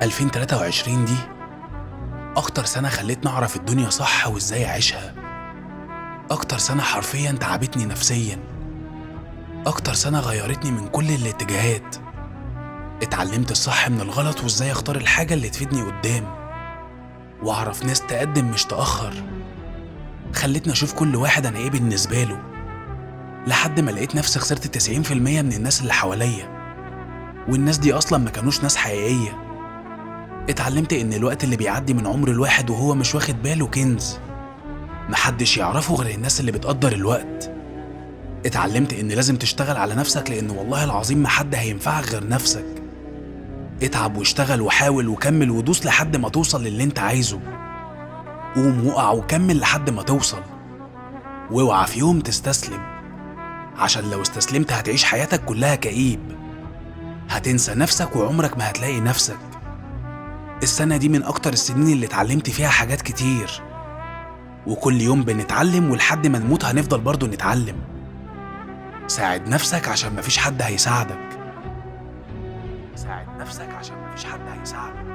2023 دي أكتر سنة خلتني أعرف الدنيا صح وإزاي أعيشها. أكتر سنة حرفياً تعبتني نفسياً. أكتر سنة غيرتني من كل الاتجاهات. اتعلمت الصح من الغلط وإزاي أختار الحاجة اللي تفيدني قدام، وأعرف ناس تقدم مش تأخر. خلتني أشوف كل واحد أنا إيه بالنسبة له، لحد ما لقيت نفسي خسرت 90% من الناس اللي حواليا، والناس دي أصلاً ما كانوش ناس حقيقية. اتعلمت إن الوقت اللي بيعدي من عمر الواحد وهو مش واخد باله كنز، محدش يعرفه غير الناس اللي بتقدر الوقت. اتعلمت إن لازم تشتغل على نفسك، لأن والله العظيم محد هينفعك غير نفسك. اتعب واشتغل وحاول وكمل ودوس لحد ما توصل للي انت عايزه. قوم وقع وكمل لحد ما توصل، واوعى في يوم تستسلم، عشان لو استسلمت هتعيش حياتك كلها كئيب. هتنسى نفسك وعمرك ما هتلاقي نفسك. السنة دي من أكتر السنين اللي اتعلمت فيها حاجات كتير، وكل يوم بنتعلم، ولحد ما نموت هنفضل برضو نتعلم. ساعد نفسك عشان مفيش حد هيساعدك. ساعد نفسك عشان مفيش حد هيساعدك.